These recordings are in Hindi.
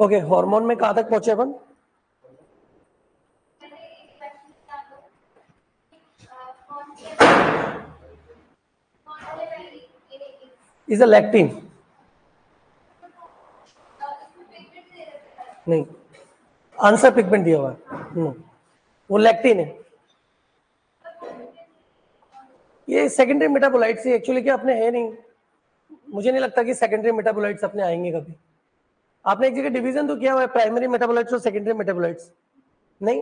ओके, हार्मोन में कहां तक पहुंचे अपन? Is a lectin? नहीं, आंसर पिगमेंट दिया हुआ है, वो लैक्टिन है। ये सेकेंडरी मेटाबोलाइट्स एक्चुअली क्या अपने है नहीं, मुझे नहीं लगता कि सेकेंडरी मेटाबोलाइट्स अपने आएंगे कभी। आपने एक जगह डिवीजन तो किया हुआ है प्राइमरी मेटाबोलाइट्स और सेकेंडरी मेटाबोलाइट्स, नहीं?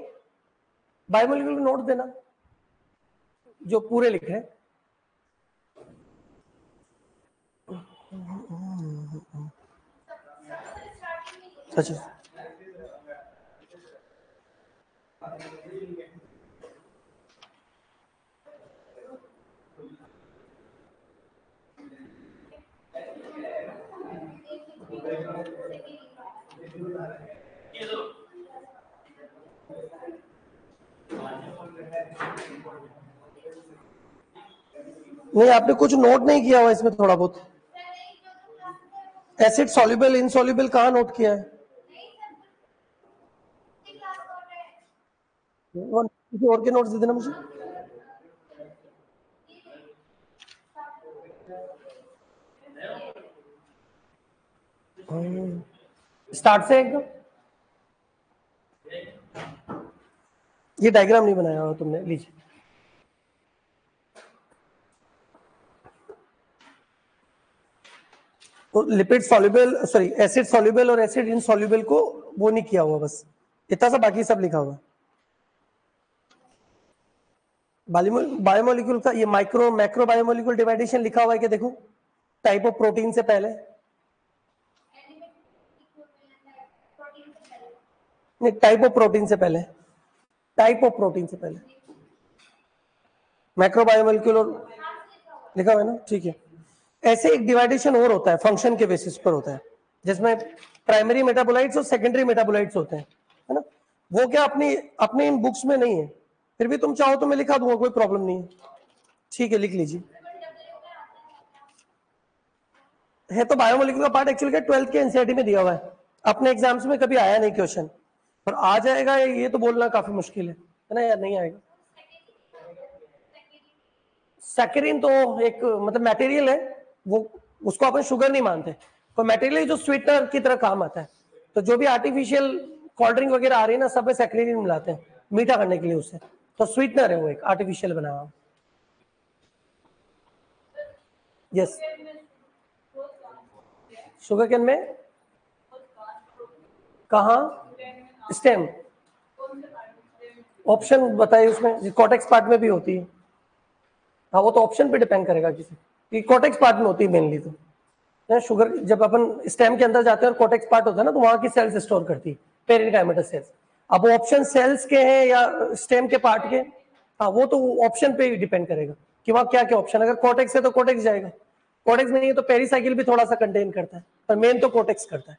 बायोमोलिक्यूलर नोट देना जो पूरे लिखे हैं। अच्छा, नहीं आपने कुछ नोट नहीं किया हुआ इसमें थोड़ा बहुत? एसिड सॉल्युबल इनसॉल्युबल कहाँ नोट किया है? किसी और के नोट्स दे देना मुझे। स्टार्ट से एकदम, ये डायग्राम नहीं बनाया हुआ तुमने, लीजिए। तो lipid soluble, sorry acid soluble और एसिड इनसॉल्युबल को वो नहीं किया हुआ, बस इतना सा, बाकी सब लिखा हुआ। बायोमोलिक्यूल का ये माइक्रो मैक्रो बायोमोलिक्यूल डिवाइडेशन लिखा हुआ है क्या? देखो, टाइप ऑफ प्रोटीन से पहले, नहीं टाइप ऑफ प्रोटीन से पहले, टाइप ऑफ प्रोटीन से पहले मैक्रो बायोमोलिक्यूल लिखा हुआ है ना, ठीक है। ऐसे एक डिवाइडेशन और होता है, फंक्शन के बेसिस पर होता है, जिसमें प्राइमरी मेटाबोलाइट्स और सेकेंडरी मेटाबोलाइट्स होते हैं, है ना? वो क्या अपनी अपने इन बुक्स में नहीं है, फिर भी तुम चाहो तो मैं लिखा दूंगा, कोई प्रॉब्लम नहीं है। ठीक है, लिख लीजिए। है तो बायोमोलिक्यूल का पार्ट एक्चुअली 12th के एनसीईआरटी में दिया हुआ है, अपने एग्जाम्स में कभी आया नहीं क्वेश्चन, पर आ जाएगा ये तो बोलना काफी मुश्किल है ना यार, नहीं आएगा। सैकरिन तो एक मतलब मटेरियल है, वो उसको अपन शुगर नहीं मानते, पर मटेरियल जो स्वीटनर की तरह काम आता है। तो जो भी आर्टिफिशियल कोल्ड ड्रिंक वगैरह आ रही है ना, सब में सैकरिन मिलाते हैं मीठा करने के लिए उससे, तो स्वीटनर है वो, एक आर्टिफिशियल बना हुआ। यस, शुगर केन में कहा? स्टेम? ऑप्शन बताइए उसमें, कॉटेक्स पार्ट में भी होती है। हाँ, वो तो ऑप्शन पे डिपेंड करेगा किसी, कॉटेक्स पार्ट में होती है मेनली। तो शुगर जब अपन स्टेम के अंदर जाते हैं और कॉटेक्स पार्ट होता है ना, तो वहां की सेल्स स्टोर करती है, पेरेन्काइमेटस सेल्स। अब वो ऑप्शन सेल्स के हैं या स्टेम के पार्ट के, हाँ वो तो ऑप्शन पे ही डिपेंड करेगा कि वहां क्या क्या ऑप्शन। अगर कॉटेक्स है तो कॉटेक्स जाएगा, कॉटेक्स नहीं है तो पेरीसाइकिल भी थोड़ा सा कंटेन करता है, पर मेन तो कॉटेक्स करता है।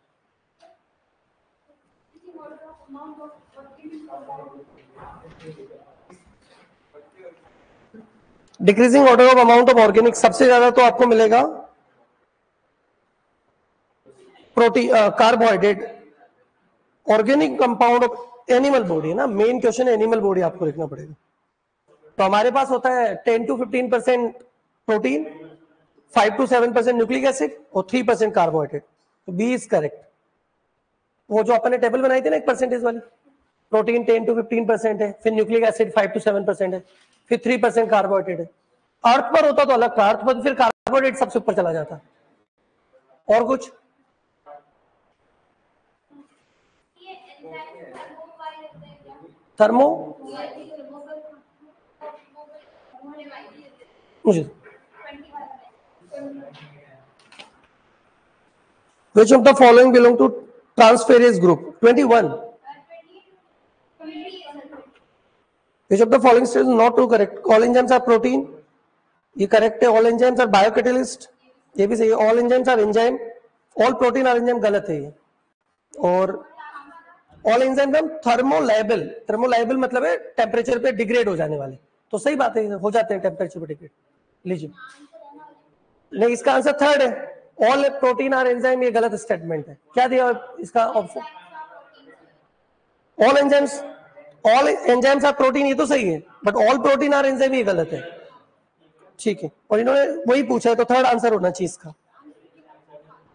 Decreasing order of amount of organic, सबसे ज्यादा तो आपको मिलेगा protein, carbohydrate, organic compound of animal body, ना मेन क्वेश्चन है, एनिमल बॉडी आपको लिखना पड़ेगा। तो हमारे पास होता है 10 to 15% protein, 5 to 7% nucleic acid और 3% कार्बोहाइड्रेट। तो बी इज करेक्ट। वो जो अपन ने टेबल बनाई थी ना एक परसेंटेज वाली, प्रोटीन 10 to 15% है, फिर न्यूक्लिक एसिड 5 to 7% है, फिर 3% कार्बोहाइड्रेट है। अर्थ पर होता तो अलग था, अर्थ पर फिर कार्बोहाइड्रेट सबसे ऊपर चला जाता। और कुछ? थर्मो, मुझे which of the following belong to transferase group? 21. Which of the following is not true? Correct. All enzymes are protein, ये करेक्ट है। ऑल एंजाइम्स आर बायोकैटालिस्ट, ये भी सही है। All enzymes are enzyme, all protein are enzyme, गलत है ये। और all enzymes are thermolabile, thermolabile मतलब है टेम्परेचर पे डिग्रेड हो जाने वाले, तो सही बात है, हो जाते हैं टेम्परेचर पे डिग्रेड। लीजिए, नहीं इसका आंसर थर्ड है, ऑल प्रोटीन आर एंजाइम, ये गलत स्टेटमेंट है। क्या दिया इसका option? All enzymes are protein, ये तो सही है, but all protein are enzyme ये गलत है। ठीक है, और इन्होंने वही पूछा है तो थर्ड आंसर होना चाहिए इसका।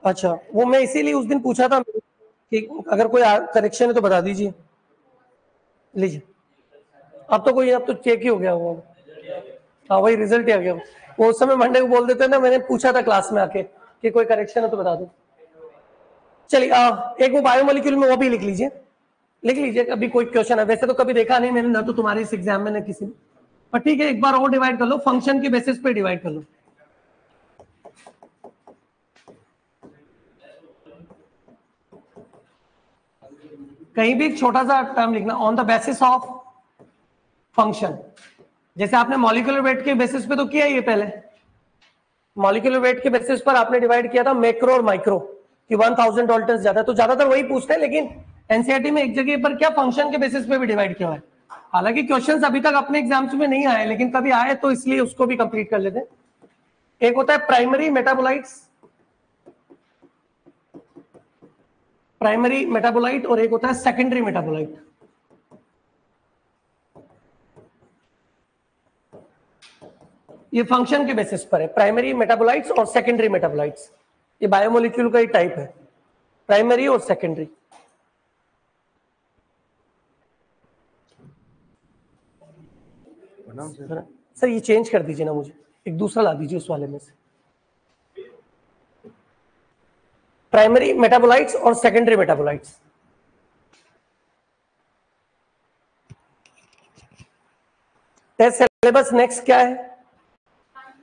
अच्छा, वो मैं इसीलिए उस दिन पूछा था कि अगर कोई करेक्शन है तो बता दीजिए। लीजिए, अब तो चेक ही हो गया वो। हाँ, वही रिजल्ट ही आ गया। वो उस समय मंडे को बोल देते ना, मैंने पूछा था क्लास में आके कि कोई करेक्शन है तो बता दो। चलिए, एक वो बायोमोलिक्यूल में वो भी लिख लीजिए अभी कोई क्वेश्चन है। वैसे तो कभी देखा नहीं मैंने, ना तो तुम्हारे इस एग्जाम में ना किसी में, पर ठीक है, एक बार और डिवाइड कर लो, फंक्शन के बेसिस पे डिवाइड कर लो। कहीं भी एक छोटा सा टर्म लिखना, on the basis of function. जैसे आपने मॉलिक्यूलर वेट के बेसिस पे तो किया ये पहले, मॉलिक्यूलर वेट के बेसिस पर आपने डिवाइड किया था मैक्रो और माइक्रो कि 1000 डाल्टन ज्यादा, तो ज्यादातर वही पूछते हैं। लेकिन एनसीईआरटी में एक जगह पर क्या फंक्शन के बेसिस पे भी डिवाइड किया है। हालांकि क्वेश्चंस अभी तक अपने एग्जाम्स में नहीं आए, लेकिन कभी आए तो इसलिए उसको भी कंप्लीट कर लेते हैं। एक होता है प्राइमरी मेटाबोलाइट और एक होता है सेकेंडरी मेटाबोलाइट। ये फंक्शन के बेसिस पर है, प्राइमरी मेटाबोलाइट्स और सेकेंडरी मेटाबोलाइट्स। ये बायोमोलिक्यूल का ही टाइप है, प्राइमरी और सेकेंडरी। सर ये चेंज कर दीजिए ना, मुझे एक दूसरा ला दीजिए उस वाले में से। प्राइमरी मेटाबोलाइट्स और secondary metabolites. Test syllabus next क्या है?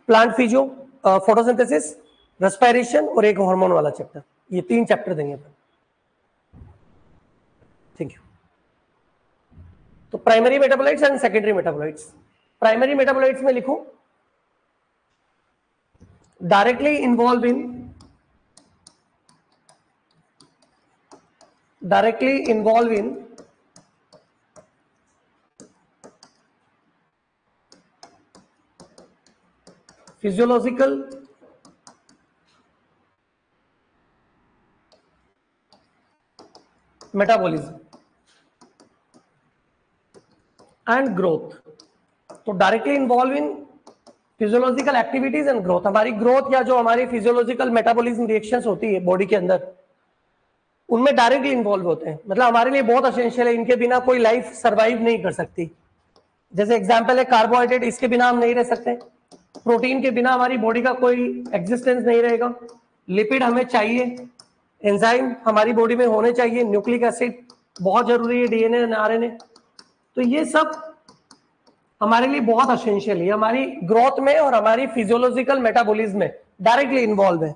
प्लांट फिजियो, फोटोसिंथेसिस, रेस्पिरेशन और एक हार्मोन वाला चैप्टर। ये 3 चैप्टर देंगे अपन। Thank you. तो primary metabolites and secondary metabolites. Primary metabolites में लिखो directly involve in physiological metabolism and growth। तो directly involve in physiological activities and growth. हमारी ग्रोथ या जो हमारी फिजियोलॉजिकल मेटाबॉलिज्म रिएक्शंस होती है बॉडी के अंदर, उनमें डायरेक्टली इन्वॉल्व होते हैं। मतलब हमारे लिए बहुत एसेंशियल है, इनके बिना कोई लाइफ सर्वाइव नहीं कर सकती। जैसे एग्जांपल है कार्बोहाइड्रेट, इसके बिना हम नहीं रह सकते। प्रोटीन के बिना हमारी बॉडी का कोई एग्जिस्टेंस नहीं रहेगा। लिपिड हमें चाहिए, एंजाइम हमारी बॉडी में होने चाहिए, न्यूक्लिक एसिड बहुत जरूरी है, डीएनए एंड आरएनए। तो ये सब हमारे लिए बहुत एसेंशियल है, हमारी ग्रोथ में और हमारी फिजियोलॉजिकल मेटाबॉलिज्म में डायरेक्टली इन्वॉल्व है।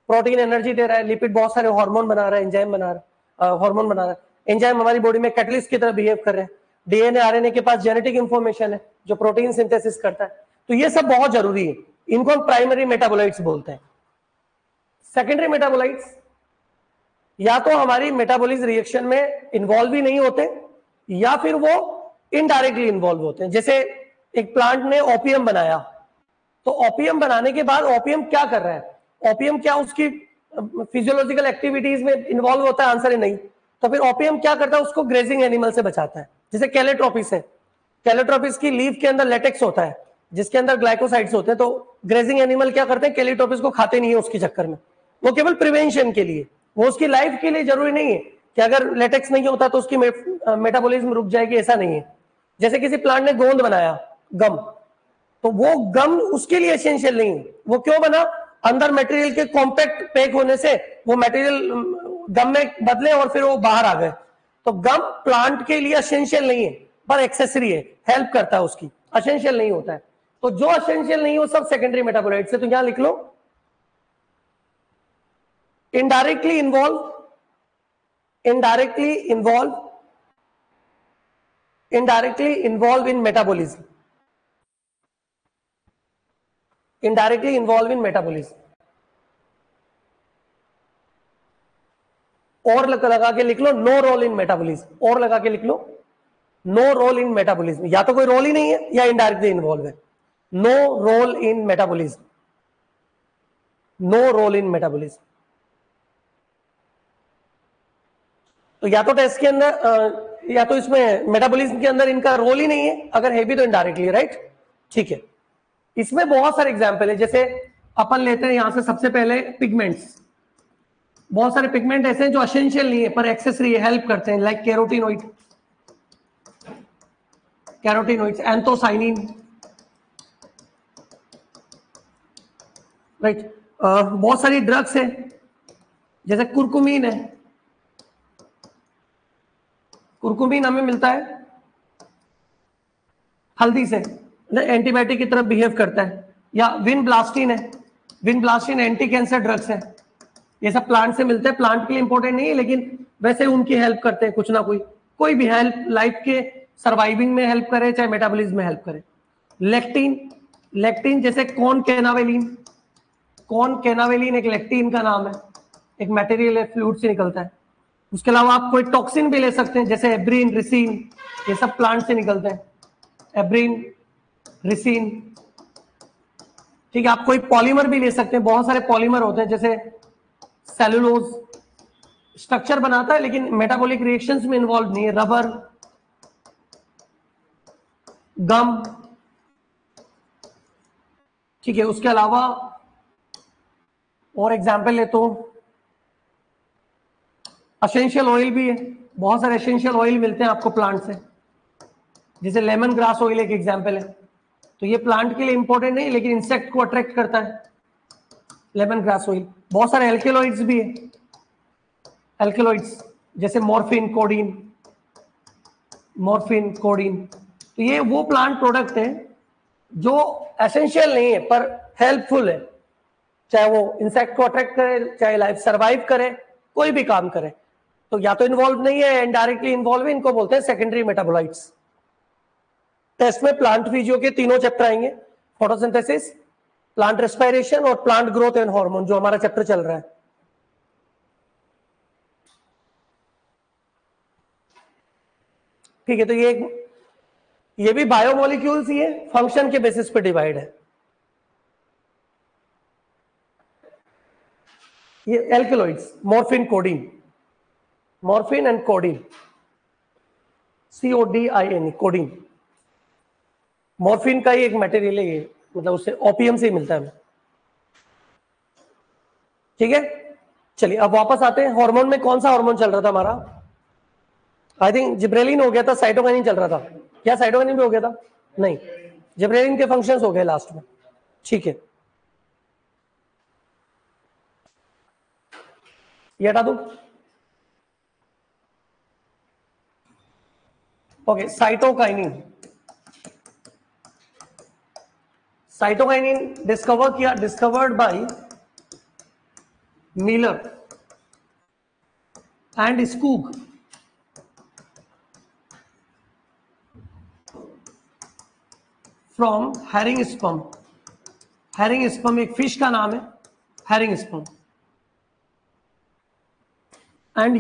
प्रोटीन एनर्जी दे रहा है, लिपिड बहुत सारे हार्मोन बना रहा है, एंजाइम बना रहा है, हार्मोन बना रहा है। एंजाइम हमारी बॉडी में कैटलिस्ट की तरह बिहेव कर रहे हैं। डीएनए आरएनए के पास जेनेटिक इंफॉर्मेशन है जो प्रोटीन सिंथेसिस करता है। तो ये सब बहुत जरूरी है, इनको हम प्राइमरी मेटाबोलाइट्स बोलते हैं। सेकेंडरी मेटाबोलाइट्स या तो हमारी मेटाबॉलिज्म रिएक्शन में इन्वॉल्व ही नहीं होते, या फिर वो इनडायरेक्टली इन्वॉल्व होते हैं। जैसे एक प्लांट ने ओपियम बनाया, तो ओपियम बनाने के बाद ओपियम क्या कर रहा है? ओपियम क्या उसकी फिजियोलॉजिकल एक्टिविटीज में इन्वॉल्व होता है? आंसर है नहीं। तो फिर ओपियम क्या करता है? उसको ग्रेजिंग एनिमल से बचाता है। जैसे कैलेट्रोपिस है, कैलेट्रोपिस की लीफ के अंदर लेटेक्स होता है जिसके अंदर ग्लाइकोसाइड्स होते हैं। तो ग्रेजिंग एनिमल क्या करते हैं? कैलेट्रोपिस को खाते नहीं है उसके चक्कर में, वो केवल प्रिवेंशन के लिए, वो उसकी लाइफ के लिए जरूरी नहीं है कि अगर लेटेक्स नहीं होता तो उसकी मेटाबॉलिज्म रुक जाएगी, ऐसा नहीं है। जैसे किसी प्लांट ने गोंद बनाया, गम, तो वो गम उसके लिए एसेंशियल नहीं है। वो क्यों बना? अंदर मटेरियल के कॉम्पैक्ट पैक होने से वो मटेरियल गम में बदले और फिर वो बाहर आ गए। तो गम प्लांट के लिए एसेंशियल नहीं है, पर एक्सेसरी है, हेल्प करता है उसकी, एसेंशियल नहीं होता है। तो जो एसेंशियल नहीं हो सब सेकेंडरी मेटाबोलाइट्स है। तो यहां लिख लो indirectly involve in metabolism, indirectly involve in metabolism. और लगा के लिख लो नो रोल इन मेटाबॉलिज्म, और लगा के लिख लो नो रोल इन मेटाबॉलिज्म। या तो कोई रोल ही नहीं है या इनडायरेक्टली इन्वॉल्व है। No role in metabolism. No role in metabolism. तो या तो टेस्ट के अंदर या तो इसमें मेटाबॉलिज्म के अंदर इनका रोल ही नहीं है, अगर है भी तो इनडायरेक्टली, राइट। ठीक है, इसमें बहुत सारे एग्जाम्पल है। जैसे अपन लेते हैं यहां से सबसे पहले पिगमेंट्स। बहुत सारे पिगमेंट ऐसे हैं जो एसेंशियल नहीं है पर एक्सेसरी हेल्प करते हैं, like carotenoid, carotenoids, anthocyanin, right. बहुत सारी ड्रग्स है, जैसे कुरकुमीन है। कुरकुमीन हमें मिलता है हल्दी से, एंटीबायोटिक की तरह बिहेव करता है। या विनब्लास्टिन है, विनब्लास्टिन एंटी कैंसर ड्रग्स है। ये सब प्लांट से मिलते हैं, प्लांट के लिए इंपॉर्टेंट नहीं है लेकिन वैसे उनकी हेल्प करते हैं कुछ ना कोई भी हेल्प लाइफ के सर्वाइविंग में हेल्प करे, चाहे मेटाबॉलिज्म में हेल्प करे। लेक्टिन, लेक्टिन जैसे कॉर्न कैनावेलिन, कॉर्न कैनावेलिन एक लेक्टिन का नाम है, एक मटेरियल है, फ्लूइड से निकलता है। उसके अलावा आप कोई टॉक्सिन भी ले सकते हैं, जैसे एब्रीन, रिसिन, ये सब प्लांट से निकलते हैं। एब्रीन, रिसिन, ठीक है। आप कोई पॉलीमर भी ले सकते हैं, बहुत सारे पॉलीमर होते हैं, जैसे सेलुलोज स्ट्रक्चर बनाता है लेकिन मेटाबॉलिक रिएक्शंस में इन्वॉल्व नहीं है। रबर, गम, ठीक है। उसके अलावा और एग्जाम्पल ले तो एसेंशियल ऑयल भी है, बहुत सारे एसेंशियल ऑयल मिलते हैं आपको प्लांट से, जैसे लेमन ग्रास ऑयल एक एग्जाम्पल है। तो ये प्लांट के लिए इंपॉर्टेंट नहीं लेकिन इंसेक्ट को अट्रैक्ट करता है, लेमन ग्रास ऑयल। बहुत सारे एल्केलॉइड्स भी है, एल्केलॉइड्स जैसे मॉर्फिन, कोडीन, मॉर्फिन, कोडीन। तो ये वो प्लांट प्रोडक्ट है जो एसेंशियल नहीं है पर हेल्पफुल है, चाहे वो इंसेक्ट को अट्रैक्ट करे, चाहे लाइफ सर्वाइव करे, कोई भी काम करे। तो या तो इन्वॉल्व नहीं है, इनडायरेक्टली इन्वॉल्व है, इनको बोलते हैं सेकेंडरी मेटाबोलाइट्स। टेस्ट में प्लांट फिजियो के तीनों चैप्टर आएंगे, फोटोसिंथेसिस, प्लांट रेस्पिरेशन और प्लांट ग्रोथ एंड हार्मोन, जो हमारा चैप्टर चल रहा है। ठीक है, तो ये भी बायोमोलिक्यूल्स ही है, फंक्शन के बेसिस पे डिवाइड है। ये alkaloids, morphine, codeine, morphine and codeine, CODIN, codeine. Morphine का ही एक मटेरियल है ये, मतलब उससे ओपियम से ही मिलता है। ठीक है, चलिए अब वापस आते हैं। हार्मोन में कौन सा हार्मोन चल रहा था हमारा? आई थिंक जिब्रेलिन हो गया था, साइटोकाइनिन चल रहा था। क्या साइटोकाइनिन भी हो गया था? नहीं, जिब्रेलिन के फंक्शंस हो गए लास्ट में। ठीक है, ये हटा दूं। Okay, cytokinin, cytokinin discovered by Miller and Skoog from herring sperm. Herring sperm एक फिश का नाम है, herring sperm. And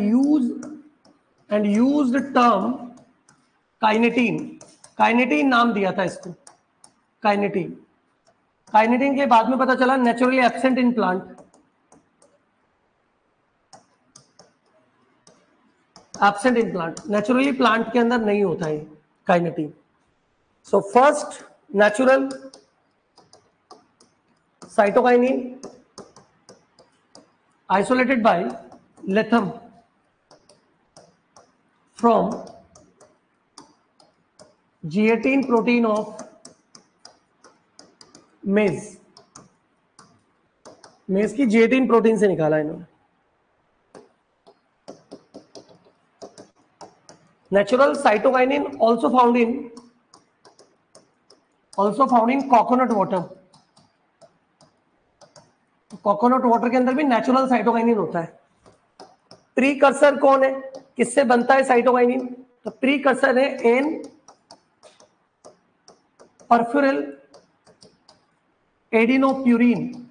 used term kinetin, kinetin नाम दिया था इसको, काइनेटीन। काइनेटीन के बाद में पता चला naturally absent in plant, absent in plant, naturally plant के अंदर नहीं होता है kinetin. So first natural cytokinin isolated by Latham from G18 protein of maize, मेज की G18 प्रोटीन से निकाला इन्होंने। Natural cytokinin also found in coconut water. Coconut water के अंदर भी नेचुरल साइटोकाइनिन होता है। प्रीकर्सर कौन है, किससे बनता है साइटोकाइनिन? तो प्रीकर्सर है एन परफ्यूरिल एडिनोप्यूरिन।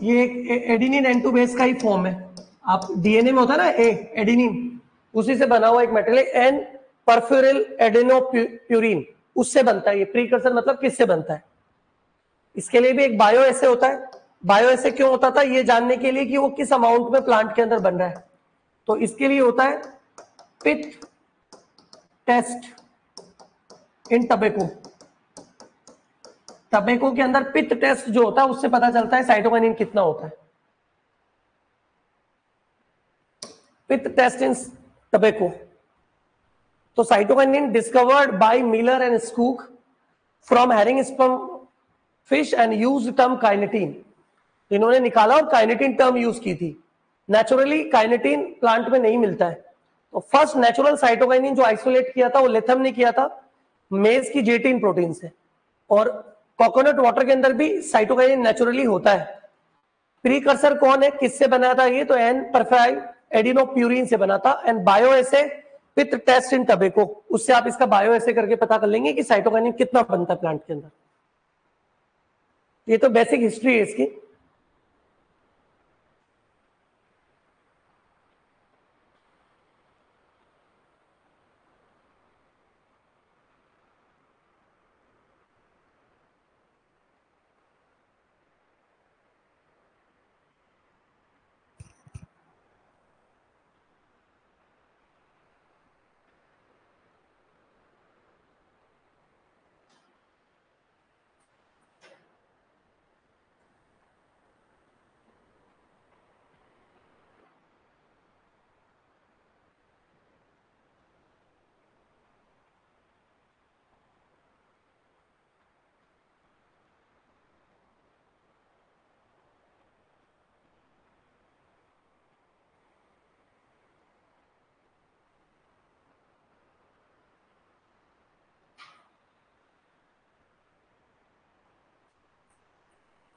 ये एक एडिनिन N2 बेस का ही फॉर्म है। आप डीएनए में होता है ना एडिनिन, उसी से बना हुआ एक मटेरियल एन परफ्यूरिल एडिनोप्यूरिन, उससे बनता है ये। प्रीकर्सर मतलब किससे बनता है? इसके लिए भी एक बायो एसे होता है। बायो एसे क्यों होता था, ये जानने के लिए कि वो किस अमाउंट में प्लांट के अंदर बन रहा है। तो इसके लिए होता है pith test in tobacco. Tobacco के अंदर पिथ टेस्ट जो होता है उससे पता चलता है साइटोकाइनिन कितना होता है। Pith test in tobacco. तो cytokinin discovered by Miller and Skoog from herring sperm fish and use term kinetin. इन्होंने निकाला और काइनेटिन टर्म यूज की थी। नेचुरली काइनेटिन प्लांट में नहीं मिलता है। तो फर्स्ट नेचुरल साइटोकाइनिन जो आइसोलेट किया था वो लेथम ने किया था मेज की जेटिन प्रोटीन से। और कोकोनट वाटर के अंदर भी साइटोकाइनिन नेचुरली होता है। प्रीकर्सर कौन है, किससे बना था ये, तो एन परफाई एडिनोप्यूरिन से बना था। And bio assay pith test in tobacco, उससे आप इसका बायो एसे करके पता कर लेंगे कि साइटोकाइनिन कितना बनता है प्लांट के अंदर। ये तो बेसिक हिस्ट्री है इसकी।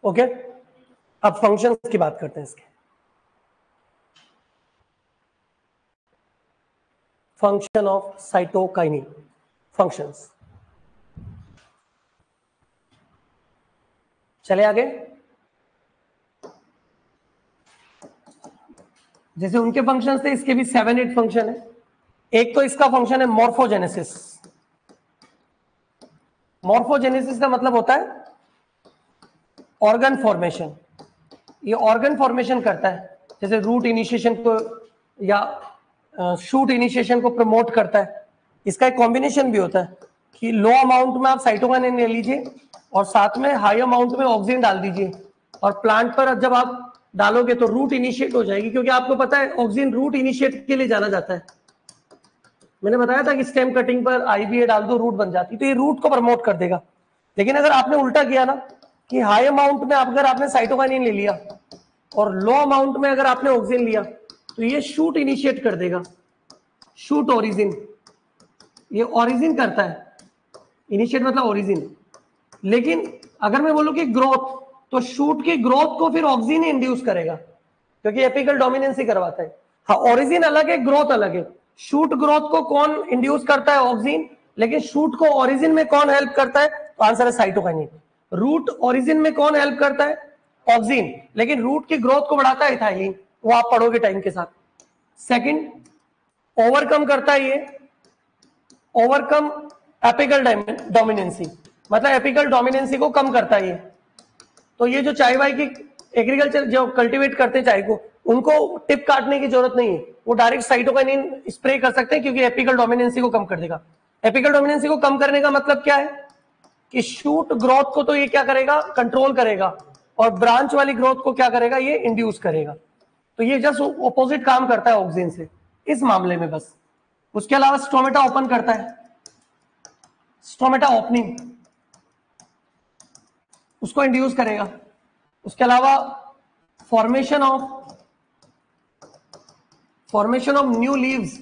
ओके, अब फंक्शंस की बात करते हैं इसके। Function of cytokinin, functions. चले आगे। जैसे उनके फंक्शंस थे, इसके भी 7-8 फंक्शन है। एक तो इसका फंक्शन है मॉर्फोजेनेसिस। मॉर्फोजेनेसिस का मतलब होता है ऑर्गन फॉर्मेशन। ये ऑर्गन फॉर्मेशन करता है, जैसे रूट इनिशिएशन को या शूट इनिशिएशन को प्रमोट करता है। इसका एक कॉम्बिनेशन भी होता है कि लो अमाउंट में आप साइटोकाइनिन ले लीजिए और साथ में हाई अमाउंट में ऑक्सीजन डाल दीजिए, और प्लांट पर जब आप डालोगे तो रूट इनिशिएट हो जाएगी, क्योंकि आपको पता है ऑक्सीजन रूट इनिशिएट के लिए जाना जाता है। मैंने बताया था कि स्टेम कटिंग पर आईबीए डाल दो, रूट बन जाती, तो ये रूट को प्रमोट कर देगा। लेकिन अगर आपने उल्टा किया ना कि हाई अमाउंट में अगर आपने साइटोकाइनिन ले लिया और लो अमाउंट में अगर आपने ऑक्सीजन लिया, तो ये शूट इनिशिएट कर देगा। शूट ओरिजिन, ये ओरिजिन करता है। इनिशिएट मतलब ओरिजिन। लेकिन अगर मैं बोलूं कि ग्रोथ, तो शूट की ग्रोथ को फिर ऑक्सीजन इंड्यूस करेगा, क्योंकि एपिकल डोमिनेंसी करवाता है। हाँ, ओरिजिन अलग है, ग्रोथ अलग है। शूट ग्रोथ को कौन इंड्यूस करता है, ऑक्सीजन। लेकिन शूट को ओरिजिन में कौन हेल्प करता है, तो आंसर है साइटोकाइनिन। रूट ओरिजिन में कौन हेल्प करता है, ऑक्सीजन। लेकिन रूट की ग्रोथ को बढ़ाता है इथाइलिन, वो आप पढ़ोगे टाइम के साथ। सेकंड, ओवरकम करता है ये, ओवरकम एपिकल डोमिनेंसी, मतलब एपिकल डोमिनेंसी को कम करता है ये। तो ये जो चाय वाई की एग्रीकल्चर जो कल्टीवेट करते हैं चाय को, उनको टिप काटने की जरूरत नहीं है, वो डायरेक्ट साइटोकाइनिन स्प्रे कर सकते हैं, क्योंकि एपिकल डोमिनेंसी को कम कर देगा। एपिकल डोमिनेंसी को कम करने का मतलब क्या है कि शूट ग्रोथ को तो ये क्या करेगा, कंट्रोल करेगा, और ब्रांच वाली ग्रोथ को क्या करेगा, ये इंड्यूस करेगा। तो ये जस्ट ऑपोजिट काम करता है ऑक्सीजन से इस मामले में बस। उसके अलावा स्टोमेटा ओपन करता है, स्टोमेटा ओपनिंग उसको इंड्यूस करेगा। उसके अलावा formation of new leaves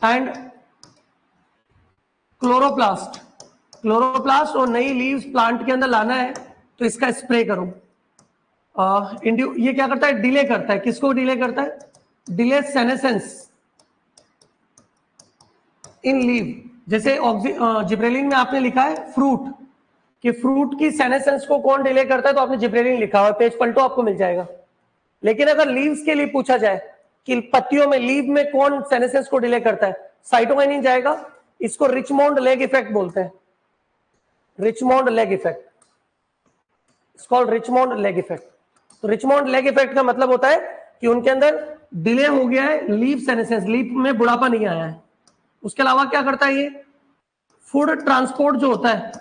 and chloroplast और नई लीव्स प्लांट के अंदर लाना है, तो इसका स्प्रे करो। ये क्या करता है, डिले करता है। किसको डिले करता है, डिले सेनेसेंस इन लीव। जैसे जिब्रेलिन में आपने लिखा है फ्रूट, कि फ्रूट की सेनेसेंस को कौन डिले करता है, तो आपने जिब्रेलिन लिखा हुआ, पेज पलटो आपको मिल जाएगा। लेकिन अगर लीव्स के लिए पूछा जाए कि पत्तियों में, लीव में कौन सेनेसेंस को डिले करता है, साइटोकाइनिन जाएगा। इसको रिचमोंड लेग इफेक्ट बोलते हैं। Richmond lag effect, it's called Richmond lag effect. तो रिचमोंड लेग इफेक्ट का मतलब होता है कि उनके अंदर डिले हो गया है लीफ सेनेसेस, लीफ में बुढ़ापा नहीं आया है। उसके अलावा क्या करता है ये, फूड ट्रांसपोर्ट जो होता है,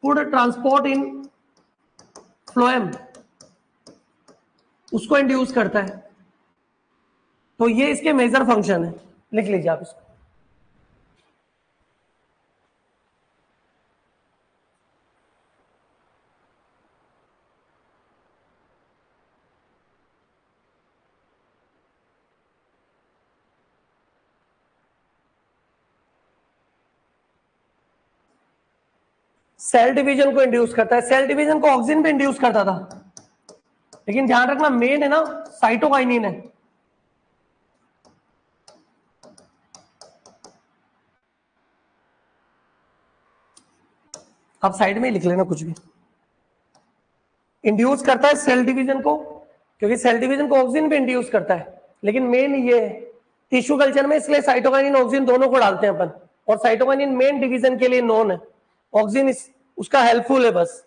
फूड ट्रांसपोर्ट इन फ्लोएम, उसको इंड्यूस करता है। तो ये इसके मेजर फंक्शन है, लिख लीजिए आप इसको। सेल डिवीजन को इंड्यूस करता है, सेल डिवीजन को ऑक्सिन पे इंड्यूस करता था, लेकिन ध्यान रखना मेन है ना साइटोकाइनिन है। आप साइड में ही लिख लेना कुछ भी। इंड्यूस करता है सेल डिवीजन को, क्योंकि सेल डिवीजन को ऑक्सिन पे इंड्यूस करता है, लेकिन मेन ये है टिश्यू कल्चर में, इसलिए साइटोकाइनिन ऑक्सिन दोनों को डालते हैं अपन। और साइटोकाइनिन मेन डिवीजन के लिए नोन है, ऑक्सिन उसका हेल्पफुल है बस।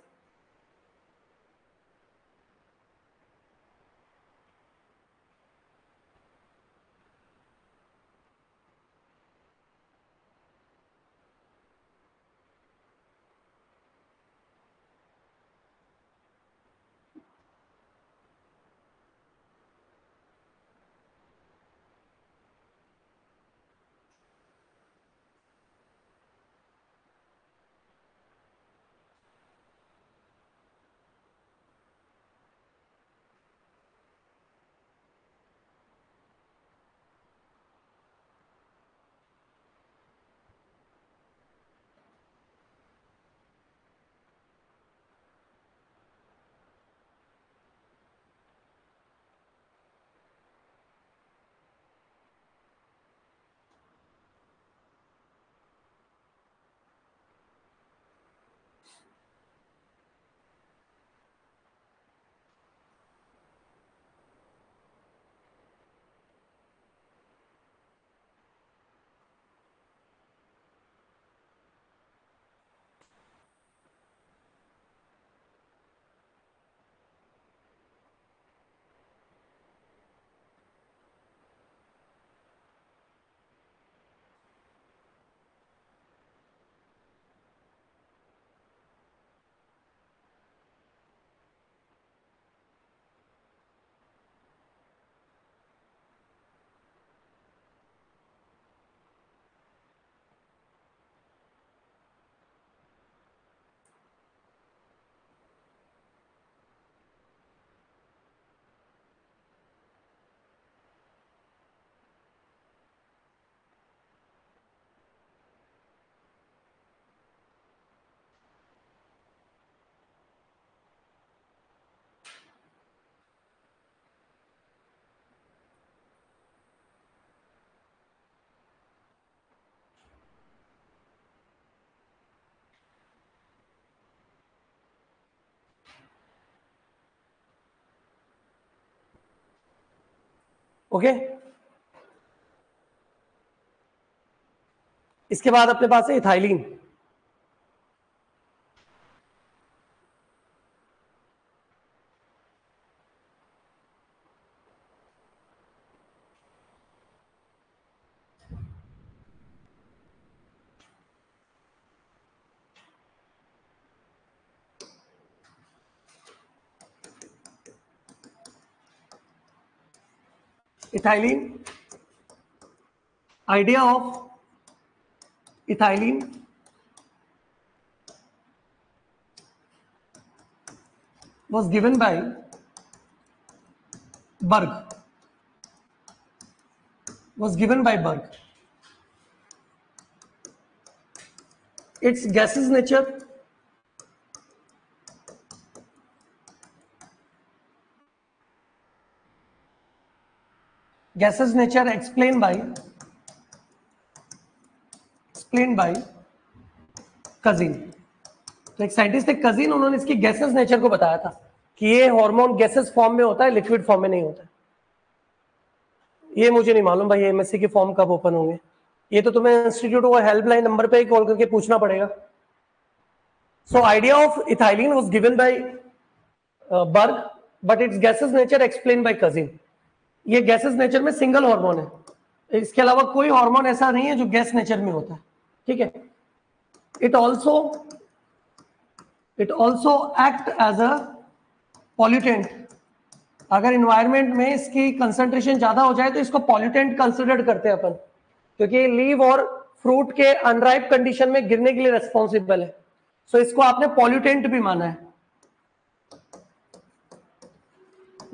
ओके, इसके बाद अपने पास है ethylene. Ethylene, idea of ethylene was given by Berg, its gaseous nature, explained by cousin. तो एक साइंटिस्ट थे कजिन, उन्होंने इसकी गैसेस नेचर को बताया था कि ये हार्मोन गैसेस फॉर्म में होता है, लिक्विड फॉर्म में नहीं होता है। ये मुझे नहीं मालूम भाई एमएससी के फॉर्म कब ओपन होंगे, ये तो तुम्हें इंस्टीट्यूट को हेल्पलाइन नंबर पे ही कॉल करके पूछना पड़ेगा। So idea of ethylene was given by Berg, but its gaseous nature explained by Cousin. ये gaseous nature में single hormone है, इसके अलावा कोई हार्मोन ऐसा नहीं है जो गैस नेचर में होता है, ठीक है. It also act as a pollutant. अगर इन्वायरमेंट में इसकी कंसंट्रेशन ज्यादा हो जाए तो इसको पॉल्यूटेंट कंसिडर करते हैं अपन, क्योंकि लीव और फ्रूट के अनराइप कंडीशन में गिरने के लिए रेस्पॉन्सिबल है. सो इसको आपने पॉल्यूटेंट भी माना है.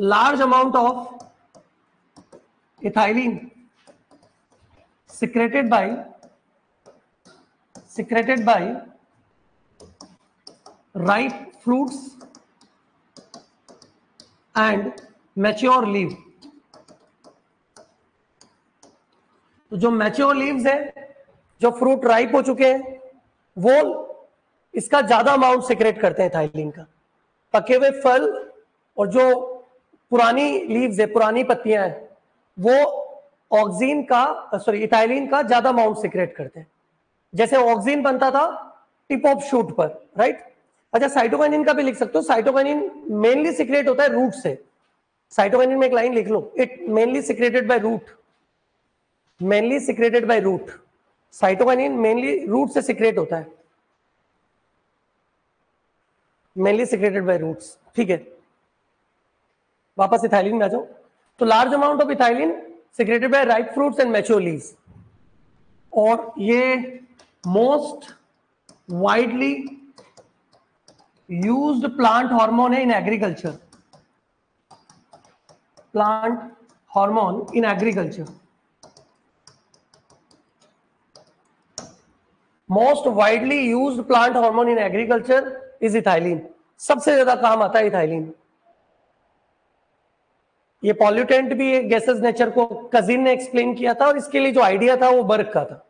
Large amount of ethylene secreted by ripe fruits and mature leaf. तो जो मैच्योर लीव्स है, जो फ्रूट राइप हो चुके हैं, वो इसका ज्यादा अमाउंट सिक्रेट करते हैं इथाइलिन का. पके हुए फल और जो पुरानी लीव्स है, पुरानी पत्तियां हैं, वो ऑक्सीन का इथाइलिन का ज्यादा अमाउंट सिक्रेट करते हैं. जैसे ऑक्सीन बनता था टिप ऑफ शूट पर, राइट. अच्छा, साइटोकाइनिन का भी लिख सकते हो. साइटोकाइनिन मेनली सिक्रेट होता है रूट से. साइटोकाइनिन में एक लाइन लिख लो, it mainly secreted by root. Mainly secreted by root. Cytokinin mainly root से सिक्रेट होता है, मेनली सिक्रेटेड बाय रूट्स, ठीक है. वापस इथाइलिन में आ जाओ. तो large amount of ethylene secreted by ripe fruits and mature leaves. और ये most widely used plant hormone है in agriculture. Plant hormone in agriculture. Most widely used plant hormone in agriculture is ethylene. सबसे ज्यादा काम आता है इथाइलिन. ये पॉल्यूटेंट भी है, गैसेस नेचर को कजिन ने एक्सप्लेन किया था, और इसके लिए जो आइडिया था वो बर्ग का था.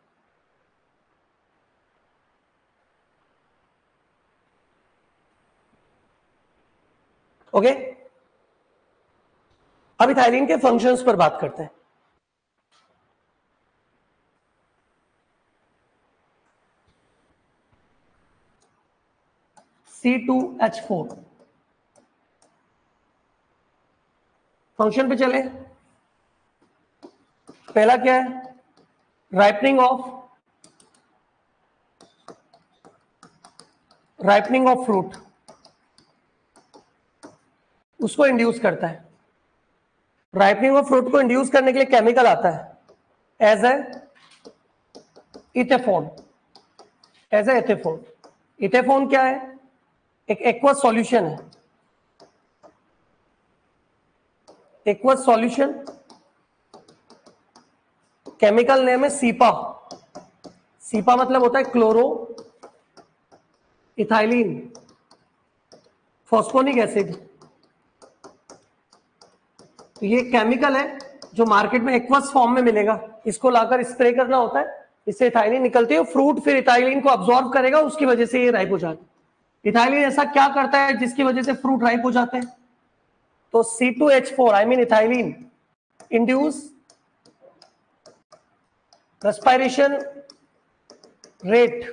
ओके, अब इथाइलिन के फंक्शंस पर बात करते हैं. C2H4 फंक्शन पे चले. पहला क्या है? राइपनिंग ऑफ फ्रूट, उसको इंड्यूस करता है. राइपनिंग ऑफ फ्रूट को इंड्यूस करने के लिए केमिकल आता है एज ए इथेफोन. इथेफोन क्या है? एक एक्वस सॉल्यूशन है. एक्वस सॉल्यूशन, केमिकल नेम है सीपा. सीपा मतलब होता है क्लोरो इथाइलिन फॉस्फोनिक एसिड. तो ये केमिकल है जो मार्केट में एक्वस फॉर्म में मिलेगा. इसको लाकर स्प्रे करना होता है, इससे इथाइलिन निकलती है. फ्रूट फिर इथाइलिन को अब्सॉर्ब करेगा, उसकी वजह से ये राइप हो जाता है. इथाइलिन ऐसा क्या करता है जिसकी वजह से फ्रूट राइप हो जाते हैं? तो C2H4 I mean ethylene induce respiration rate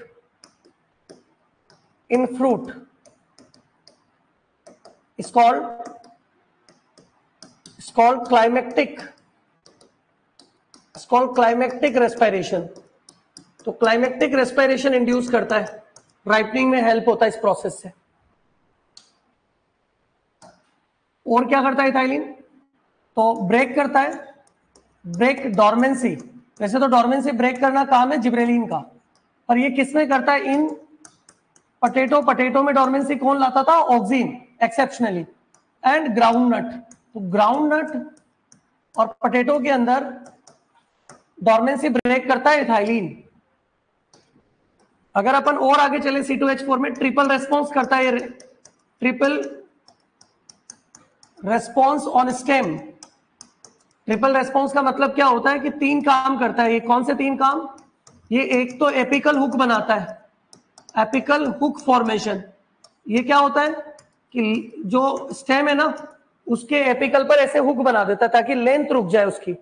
in fruit is called climactic respiration. तो क्लाइमेक्टिक रेस्पिरेशन इंड्यूस करता है, राइपनिंग में हेल्प होता है इस प्रोसेस से. और क्या करता है इथाइलिन? तो ब्रेक करता है, ब्रेक डॉर्मेंसी. वैसे तो डॉर्मेंसी ब्रेक करना काम है जिब्रेलिन का, पर ये किसमें करता है? इन पटेटो में डॉर्मेंसी कौन लाता था? Oxygen, exceptionally. And groundnut. तो ग्राउंडनट और पटेटो के अंदर डॉर्मेंसी ब्रेक करता है इथाइलिन. अगर अपन और आगे चले, C2H4 में ट्रिपल रेस्पॉन्स करता है. Triple response on stem. Triple response का मतलब क्या होता है कि 3 काम करता है. ये कौन से 3 काम? ये एक तो एपिकल हुक बनाता है, एपिकल हुक फॉर्मेशन. ये क्या होता है कि जो स्टेम है ना, उसके एपिकल पर ऐसे हुक बना देता है ताकि लेंथ रुक जाए उसकी.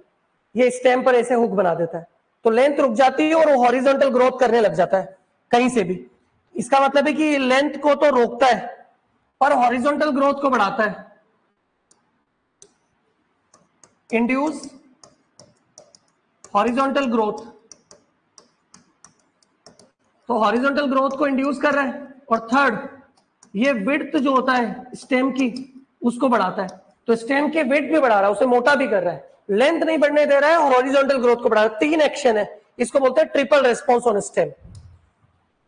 ये स्टेम पर ऐसे हुक बना देता है, तो लेंथ रुक जाती है और वो हॉरिजॉन्टल ग्रोथ करने लग जाता है कहीं से भी. इसका मतलब है कि लेंथ को तो रोकता है पर हॉरिजॉन्टल ग्रोथ को बढ़ाता है। इंड्यूस हॉरिजॉन्टल ग्रोथ, तो हॉरिजॉन्टल ग्रोथ को इंड्यूस कर रहा है। और थर्ड, ये विड्थ जो होता है स्टेम की उसको बढ़ाता है, तो स्टेम की विड्थ भी बढ़ा रहा है, उसे मोटा भी कर रहा है, लेंथ नहीं बढ़ने दे रहा है और हॉरिजॉन्टल ग्रोथ को बढ़ा रहा है। तीन एक्शन है, इसको बोलते हैं ट्रिपल रेस्पॉन्स ऑन स्टेम।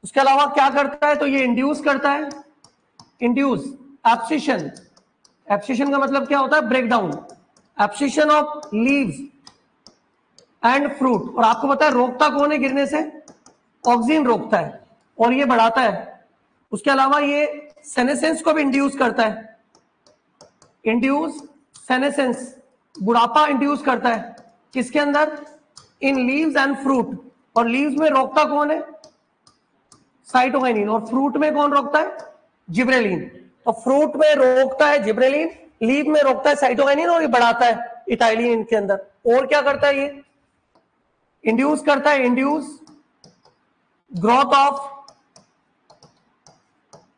उसके अलावा क्या करता है, तो ये इंड्यूस करता है, इंड्यूस एब्सिशन। एब्सिशन का मतलब क्या होता है, break down, abscission of leaves and fruit. और आपको पता है रोकता कौन है गिरने से, ऑक्सीजन रोकता है और ये बढ़ाता है। उसके अलावा ये सेनेसेंस को भी इंड्यूस करता है, इंड्यूस सेनेसेंस, बुढ़ापा इंड्यूस करता है किसके अंदर, इन लीव्स एंड फ्रूट। और लीव्स में रोकता कौन है, साइटोकाइनिन, और फ्रूट में कौन रोकता है, जिब्रेलिन। तो फ्रूट में रोकता है जिब्रेलिन, लीव में रोकता है साइटोकाइनिन और ये बढ़ाता है इथाइलिन इनके अंदर। और क्या करता है, ये इंड्यूस करता है, induce growth of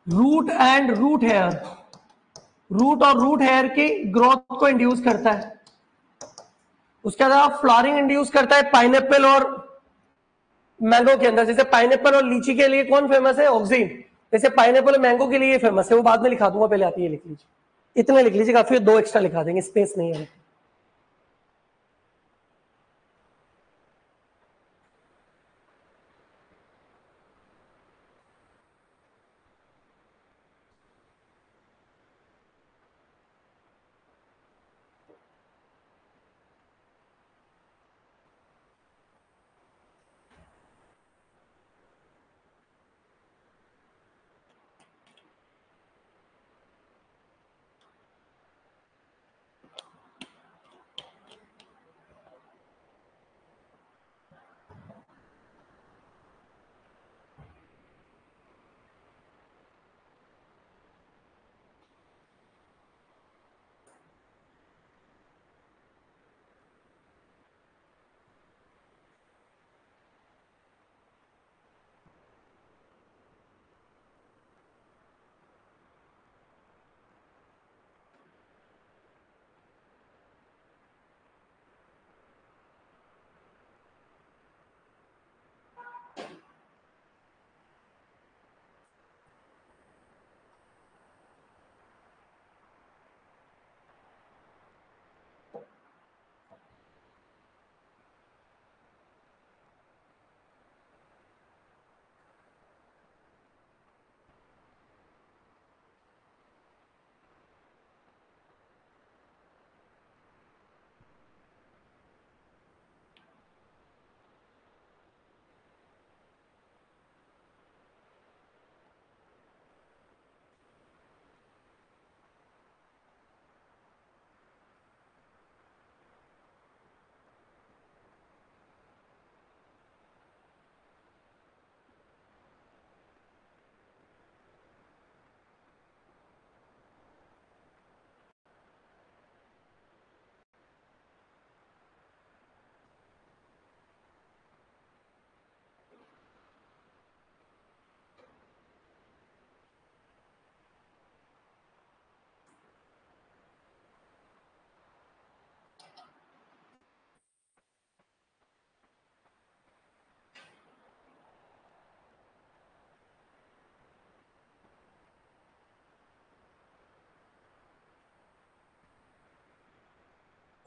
root and root hair, root और रूट हेयर की ग्रोथ को इंड्यूस करता है। उसके अलावा फ्लावरिंग इंड्यूस करता है पाइनएप्पल और मैंगो के अंदर। जैसे पाइनएप्पल और लीची के लिए कौन फेमस है, ऑक्सीन। जैसे पाइनएप्पल और मैंगो के लिए फेमस है, वो बाद में लिखा दूंगा, पहले आती है लिख लीजिए, इतने लिख लीजिए काफी, दो एक्स्ट्रा लिखा देंगे, स्पेस नहीं है।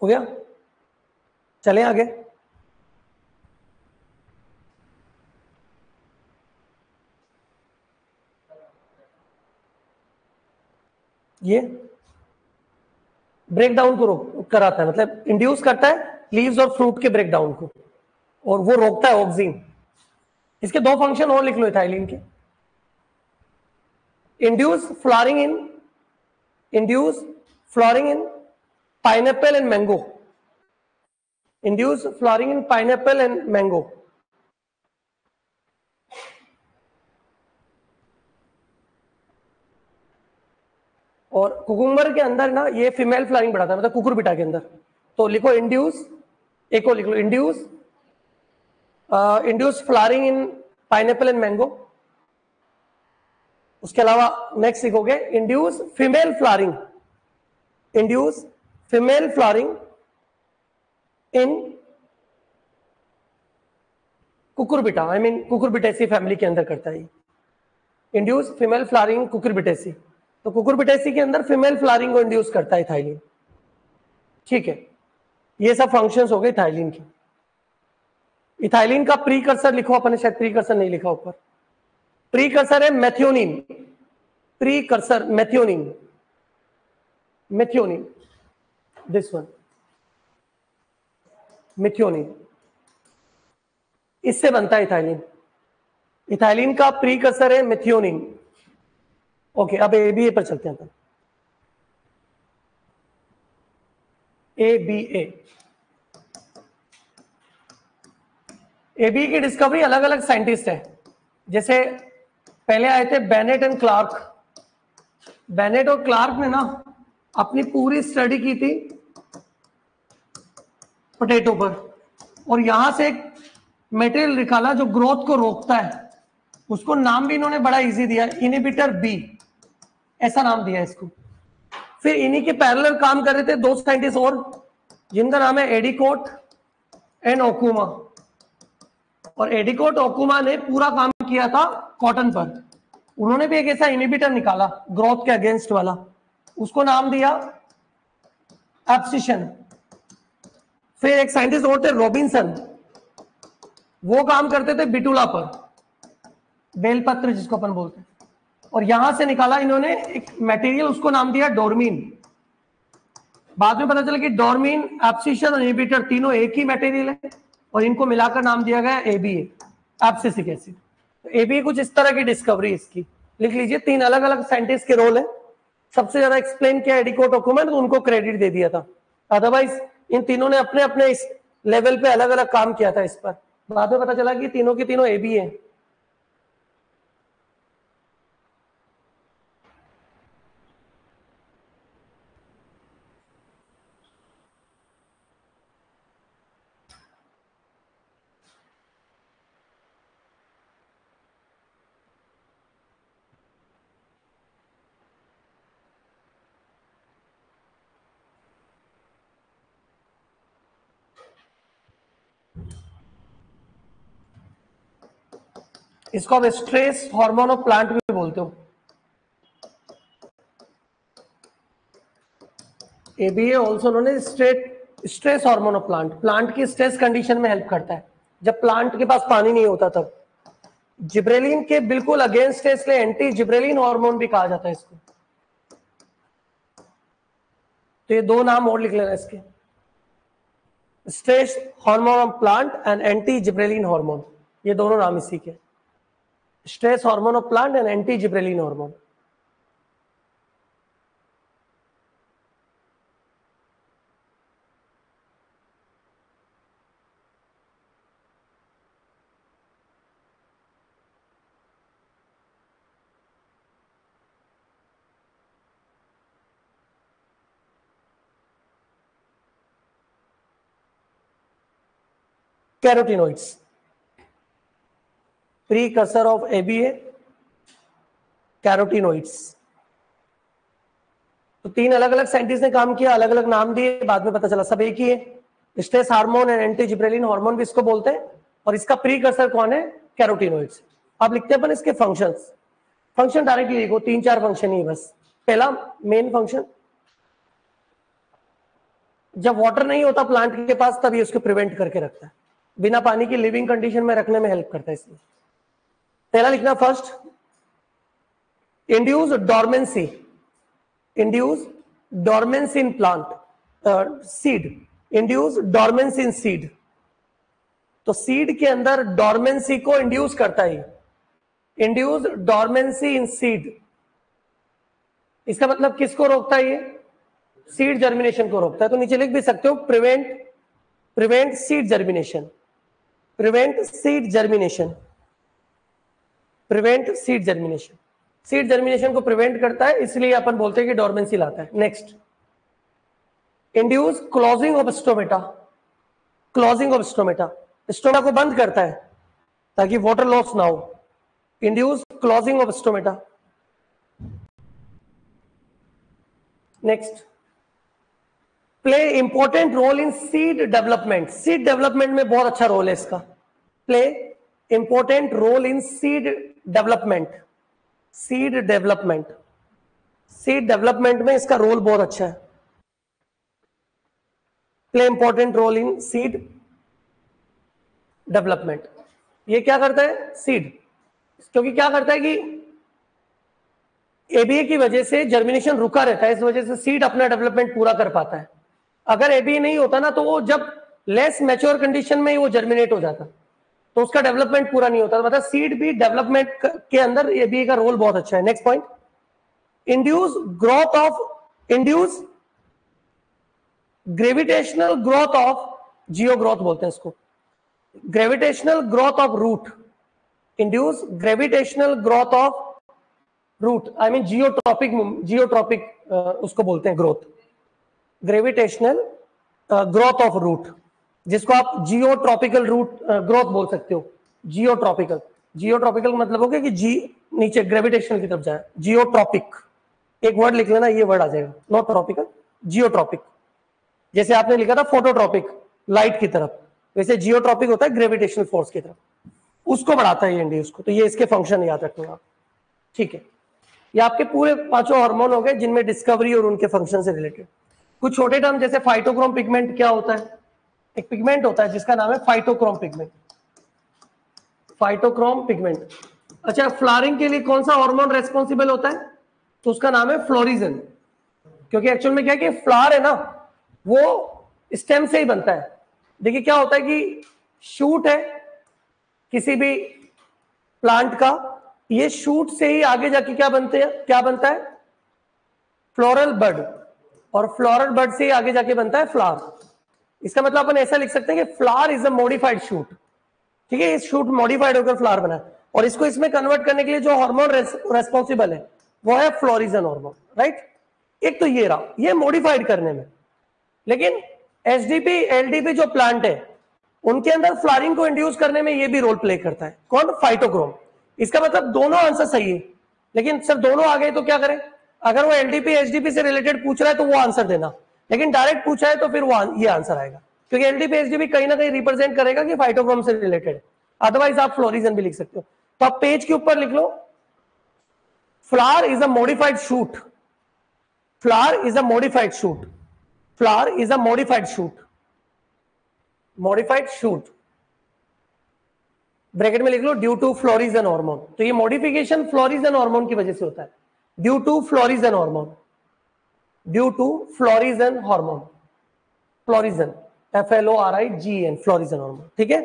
हो गया, चलें आगे। ये ब्रेक डाउन को रोक कराता है, मतलब इंड्यूस करता है लीव्स और फ्रूट के ब्रेक डाउन को, और वो रोकता है ऑक्सीजन। इसके दो फंक्शन और लिख लो इथाइलिन के, induce flowering in pineapple and mango, induce flowering in pineapple and mango. और कुकुम्बर के अंदर ना ये फीमेल फ्लावरिंग बढ़ाता है, मतलब कुकुरबिटा के अंदर। तो लिखो इंड्यूस, एक और लिख लो, induce flowering in pineapple and mango, उसके अलावा नेक्स्ट लिखोगे induce female flowering, induce female flowering in cucurbita, I mean cucurbitaceae family के अंदर करता है। इंड्यूस फीमेल फ्लावरिंग कुकुरबिटेसी, तो कुकुरबिटेसी के अंदर फीमेल फ्लावरिंग को इंड्यूस करता है इथाइलिन। ठीक है, ये सब फंक्शंस हो गए इथाइलिन की। इथाइलिन का प्रीकर्सर लिखो, अपने शायद प्रीकर्सर नहीं लिखा ऊपर। प्रीकर्सर है methionine, precursor methionine, methionine, this one methionine, इससे बनता है इथाइलिन। इथाइलिन का प्रीकर्सर है मेथियोनिन। ओके, अब एबीए पर चलते हैं अपन। एबीए, एबीए की डिस्कवरी अलग अलग साइंटिस्ट है। जैसे पहले आए थे बेनेट एंड क्लार्क। बेनेट और क्लार्क ने ना अपनी पूरी स्टडी की थी पोटैटो पर, और यहां से एक मटेरियल निकाला जो ग्रोथ को रोकता है। उसको नाम भी इन्होंने बड़ा इजी दिया, इनहिबिटर बी, ऐसा नाम दिया इसको। फिर इन्हीं के पैरेलल काम कर रहे थे दो साइंटिस्ट और, जिनका नाम है एडिकोट एंड ओकुमा। और एडिकोट ओकुमा ने पूरा काम किया था कॉटन पर। उन्होंने भी एक ऐसा इनहिबिटर निकाला ग्रोथ के अगेंस्ट वाला, उसको नाम दिया एब्सिशन। फिर एक साइंटिस्ट और थे रॉबिन्सन, वो काम करते थे बिटुला पर, बेलपत्र जिसको अपन बोलते हैं। और यहां से निकाला इन्होंने एक मटेरियल, उसको नाम दिया डोरमीन। बाद में पता चला कि डोरमीन, एब्सिशन और इनहिबिटर तीनों एक ही मटेरियल है, और इनको मिलाकर नाम दिया गया एबीए, एब्सिसिक एसिड। तो एबीए कुछ इस तरह की डिस्कवरी इसकी लिख लीजिए। तीन अलग अलग साइंटिस्ट के रोल है। सबसे ज्यादा एक्सप्लेन किया एडिकोट ओकुमा, तो उनको क्रेडिट दे दिया था। अदरवाइज इन तीनों ने अपने अपने इस लेवल पे अलग अलग काम किया था इस पर। बाद में पता चला कि तीनों की तीनों एबीए हैं। इसको आप स्ट्रेस हार्मोन ऑफ प्लांट भी बोलते हो। ABA also known as stress hormone of plant. Plant की स्ट्रेस कंडीशन में हेल्प करता है, जब प्लांट के पास पानी नहीं होता तब। जिब्रेलिन के बिल्कुल अगेंस्ट है, इसलिए एंटी जिब्रेलिन हार्मोन भी कहा जाता है इसको। तो ये दो नाम और लिख लेना इसके, stress hormone of plant and anti gibberellin hormone, ये दोनों नाम इसी के, stress hormone of plant and anti gibberellin hormone. Carotenoids, precursor of ABA, carotenoids. तो तीन अलग अलग साइंटिस्ट ने काम किया, अलग अलग नाम दिए, बाद में पता चला सब एक ही है। Stress hormone and anti gibberellin hormone भी इसको बोलते हैं, और इसका प्रीकर्सर कौन है? कैरोटिनोइड्स। अब लिखते हैं अपन इसके फंक्शंस। फंक्शन डायरेक्टली लिखो, तीन चार फंक्शन ही बस। पहला मेन फंक्शन, जब वाटर नहीं होता प्लांट के पास तब ये उसको प्रिवेंट करके रखता है, बिना पानी की लिविंग कंडीशन में रखने में हेल्प करता है इसलिए। पहला लिखना first, induce dormancy, induce dormancy in plant seed, induce dormancy in seed. तो सीड के अंदर डोरमेंसी को इंड्यूस करता है, इंड्यूस डोरमेंसी इन सीड। इसका मतलब किसको रोकता है? ये सीड जर्मिनेशन को रोकता है। तो नीचे लिख भी सकते हो, prevent seed germination, prevent seed germination, prevent seed germination. Seed germination को प्रिवेंट करता है, इसलिए अपन बोलते हैं कि डोरमेंसी लाता है। Next, induce closing of stomata, closing of stomata, stoma को बंद करता है ताकि वाटर लॉस ना हो। Induce closing of stomata. Next, play important role in seed development. Seed development में बहुत अच्छा रोल है इसका। Play important role in seed development. Seed development, seed development में इसका रोल बहुत अच्छा है। Play important role in seed development. ये क्या करता है? सीड, क्योंकि क्या करता है कि एबीए की वजह से जर्मिनेशन रुका रहता है, इस वजह से सीड अपना डेवलपमेंट पूरा कर पाता है। अगर एबीए नहीं होता ना, तो वो जब लेस मैच्योर कंडीशन में वो जर्मिनेट हो जाता, तो उसका डेवलपमेंट पूरा नहीं होता। मतलब सीड भी डेवलपमेंट के अंदर एबीए का रोल बहुत अच्छा है। Next point, induce growth of, induce gravitational growth of, geo growth बोलते हैं इसको, gravitational growth of root. Induce gravitational growth of root, I mean geotropic, geotropic उसको बोलते हैं growth, gravitational growth of root, जिसको आप जियोट्रॉपिकल रूट ग्रोथ बोल सकते हो। जियोट्रॉपिकल, जियोट्रॉपिकल मतलब हो गया कि जी नीचे ग्रेविटेशनल की तरफ जाए। जियोट्रॉपिक एक वर्ड लिख लेना, ये वर्ड आ जाएगा, नॉट ट्रॉपिकल, जियोट्रॉपिक। जैसे आपने लिखा था फोटोट्रॉपिक लाइट की तरफ, वैसे जियोट्रॉपिक होता है ग्रेविटेशनल फोर्स की तरफ, उसको बढ़ाता है ये इंड्यूस को। तो ये इसके फंक्शन याद रखना आप, ठीक है। ये आपके पूरे पांचों हार्मोन हो गए जिनमें डिस्कवरी और उनके फंक्शन से रिलेटेड। कुछ छोटे टर्म जैसे फाइटोक्रोम पिगमेंट, क्या होता है? एक पिगमेंट होता है जिसका नाम है फाइटोक्रोम पिगमेंट। Phytochrome pigment. अच्छा, फ्लावरिंग के लिए कौन सा हार्मोन रेस्पॉन्सिबल होता है? तो उसका नाम है फ्लोरिजन। क्योंकि एक्चुअल में क्या है कि फ्लावर है ना, वो स्टेम से ही बनता है। देखिए क्या होता है कि शूट है किसी भी प्लांट का, ये शूट से ही आगे जाके क्या बनते हैं, क्या बनता है? फ्लोरल बड, और फ्लोरल बड से ही आगे जाके बनता है फ्लावर। इसका मतलब अपन ऐसा लिख सकते हैं कि flower is a modified shoot, ठीक है। इस शूट मॉडिफाइड होकर फ्लावर बना है, और इसको इसमें कन्वर्ट करने के लिए जो हार्मोन रेस्पॉन्सिबल है वो है फ्लोरिजन हार्मोन, राइट। एक तो ये रहा, ये मॉडिफाइड करने में। लेकिन एचडीपी एलडीपी जो प्लांट है उनके अंदर फ्लावरिंग को इंड्यूस करने में ये भी रोल प्ले करता है। कौन? फाइटोक्रोम। इसका मतलब दोनों आंसर सही है, लेकिन सिर्फ दोनों आ गए तो क्या करें? अगर वो एलडीपी एचडीपी से रिलेटेड पूछ रहा है तो वो आंसर देना, लेकिन डायरेक्ट पूछा है तो फिर वो ये आंसर आएगा, क्योंकि एलडीपी एचडीपी कहीं ना कहीं रिप्रेजेंट करेगा कि फाइटोक्रोम से रिलेटेड है। अदरवाइज आप फ्लोरिजन भी लिख सकते हो। तो आप पेज के ऊपर लिख लो, flower is a modified shoot, flower is a modified shoot, flower is a modified shoot, modified shoot, bracket में लिख लो ड्यू टू फ्लोरिजन हार्मोन। तो ये मॉडिफिकेशन फ्लोरिजन हार्मोन की वजह से होता है, due to florigen hormone, due to florigen hormone, florigen FLORIGEN, florigen hormone, ठीक है।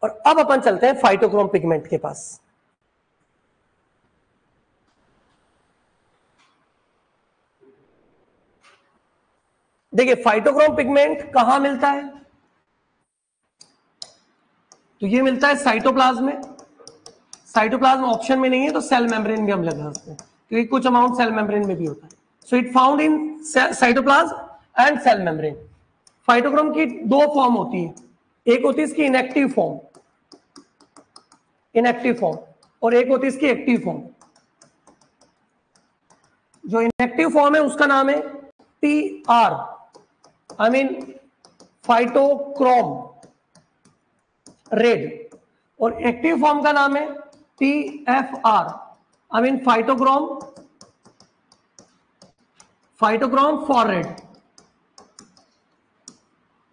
और अब अपन चलते हैं फाइटोक्रोम पिगमेंट के पास। देखिए फाइटोक्रोम पिगमेंट कहां मिलता है? तो ये मिलता है साइटोप्लाज्म में। साइटोप्लाज्म ऑप्शन में नहीं है तो सेल मेम्ब्रेन भी हम लगा सकते हैं, क्योंकि कुछ अमाउंट सेल मेम्ब्रेन में भी होता है। So it found in cytoplasm and cell membrane. Phytochrome की दो फॉर्म होती है, एक होती है इसकी इनएक्टिव फॉर्म, इनएक्टिव फॉर्म, और एक होती है इसकी एक्टिव फॉर्म। जो इनएक्टिव फॉर्म है उसका नाम है PR, I mean phytochrome red, और एक्टिव फॉर्म का नाम है TFR, I mean phytochrome, phytochrome for red.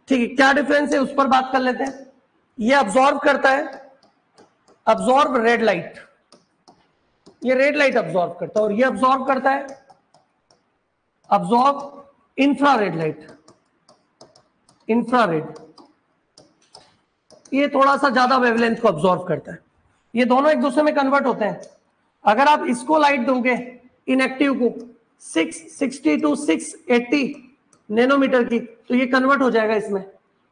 ठीक है, क्या डिफरेंस है उस पर बात कर लेते हैं। ये अब्सॉर्ब करता है, अब्सॉर्ब रेड लाइट, ये रेड लाइट अब्सॉर्ब करता है, और ये अब्सॉर्ब करता है अब्सॉर्ब इंफ्रारेड लाइट, इंफ्रारेड, ये थोड़ा सा ज्यादा वेवलेंथ को अब्सॉर्ब करता है। ये दोनों एक दूसरे में कन्वर्ट होते हैं। अगर आप इसको लाइट दोगे इनएक्टिव को 660 to 680 नैनोमीटर की, तो ये कन्वर्ट हो जाएगा इसमें।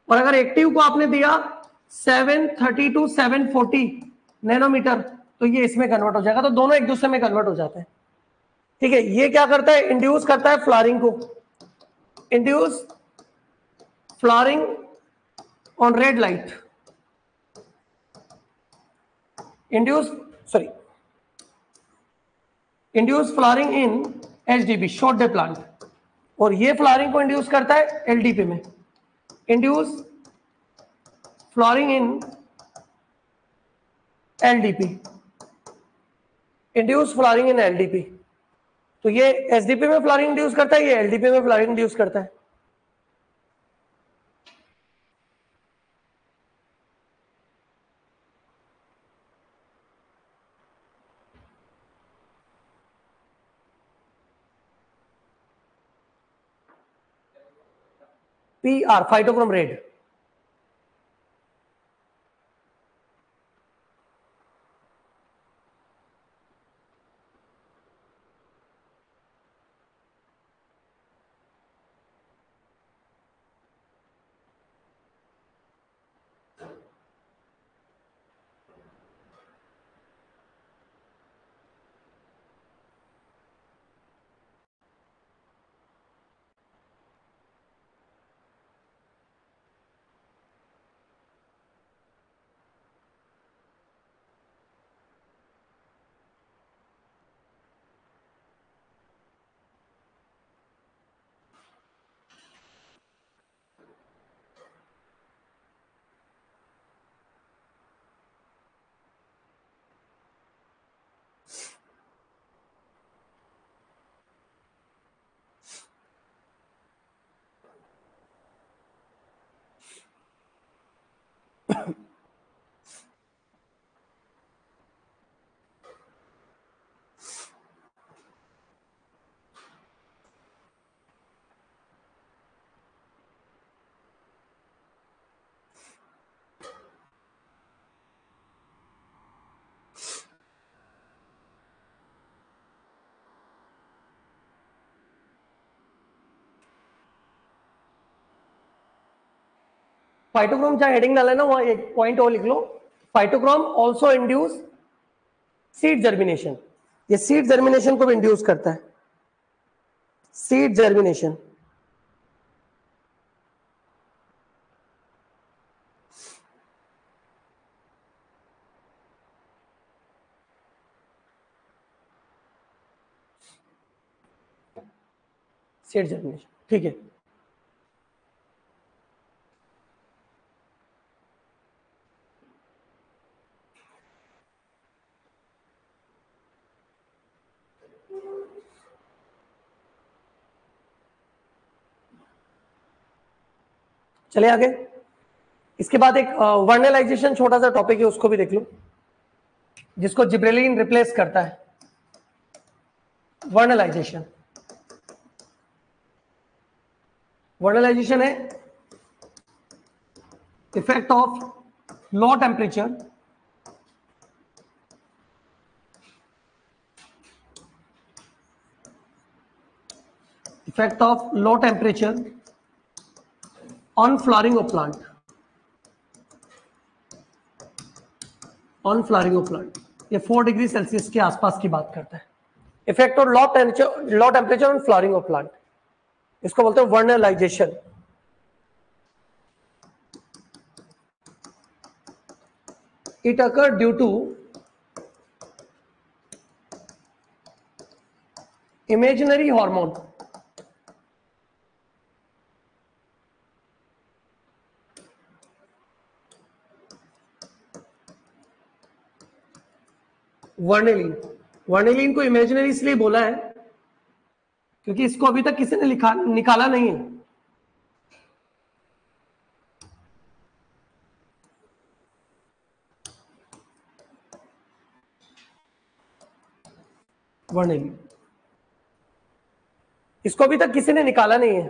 और अगर एक्टिव को आपने दिया 730 to 740 नैनोमीटर, तो ये इसमें कन्वर्ट हो जाएगा। तो दोनों एक दूसरे में कन्वर्ट हो जाते हैं, ठीक है। ये क्या करता है? इंड्यूस करता है फ्लावरिंग को, induce flowering on red light, induce flowering in HDB, short day plant, और ये फ्लावरिंग को इंड्यूस करता है एलडीपी में, इंड्यूस फ्लावरिंग इन एलडीपी, इंड्यूस फ्लावरिंग इन एलडीपी। तो ये एसडीपी में फ्लावरिंग इंड्यूस करता है, ये एलडीपी में फ्लावरिंग इंड्यूस करता है। PR phytochrome red. फाइटोक्रोम चाहे हेडिंग डाले ना, वहां एक पॉइंट और लिख लो, phytochrome also induce seed germination. ये सीड जर्मिनेशन को भी इंड्यूस करता है, सीड जर्मिनेशन। सीड जर्मिनेशन, ठीक है। चले आगे। इसके बाद एक वर्नलाइजेशन छोटा सा टॉपिक है, उसको भी देख लो, जिसको जिब्रेलिन रिप्लेस करता है। वर्नलाइजेशन, वर्नलाइजेशन है effect of low temperature on flowering of plant, on flowering of plant. ये 4 डिग्री सेल्सियस के आसपास की बात करता है। Effect of low temperature on flowering of plant, इसको बोलते हैं vernalization. It occur due to imaginary hormone, vernalin. Vernalin को इमेजिनरी इसलिए बोला है क्योंकि इसको अभी तक किसी ने निकाला नहीं है। वर्नेलिन, इसको अभी तक किसी ने निकाला नहीं है।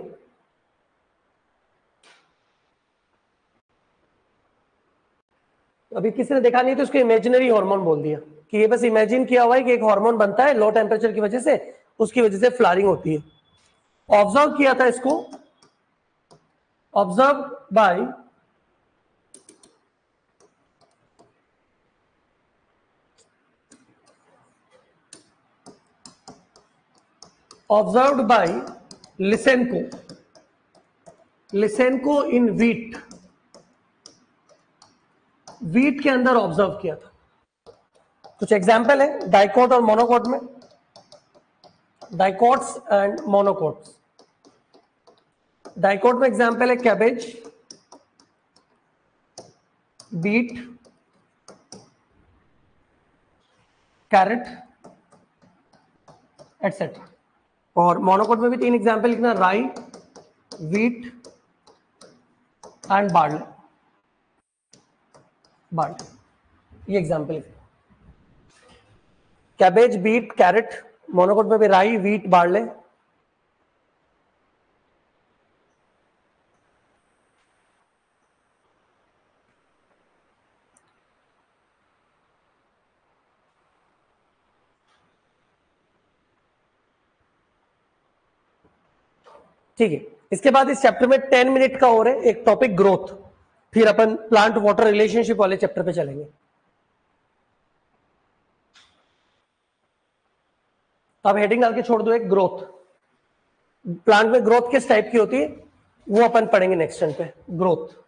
अभी किसी ने देखा नहीं तो उसको इमेजिनरी हार्मोन बोल दिया कि ये बस इमेजिन किया हुआ है कि एक हार्मोन बनता है लो टेम्परेचर की वजह से, उसकी वजह से फ्लावरिंग होती है। ऑब्जर्व किया था इसको, observe by Lysenko in wheat, wheat के अंदर ऑब्जर्व किया था। कुछ एग्जाम्पल है डाइकोट और मोनोकोट में, डाइकोट्स एंड मोनोकोट्स। डाइकोट में एग्जाम्पल है कैबेज, बीट, कैरेट एटसेट्रा। और मोनोकोट में भी 3 एग्जाम्पल लिखना, राई, वीट एंड बार्ले। ये एग्जाम्पल है। कैबेज, बीट, कैरेट, मोनोकोट में भी राई, वीट, बार्ले। ठीक है, इसके बाद इस चैप्टर में 10 मिनट का और है एक टॉपिक, ग्रोथ। फिर अपन प्लांट वाटर रिलेशनशिप वाले चैप्टर पे चलेंगे। अब हेडिंग डाल के छोड़ दो एक, ग्रोथ। प्लांट में ग्रोथ किस टाइप की होती है वो अपन पढ़ेंगे नेक्स्ट टाइम पे, ग्रोथ।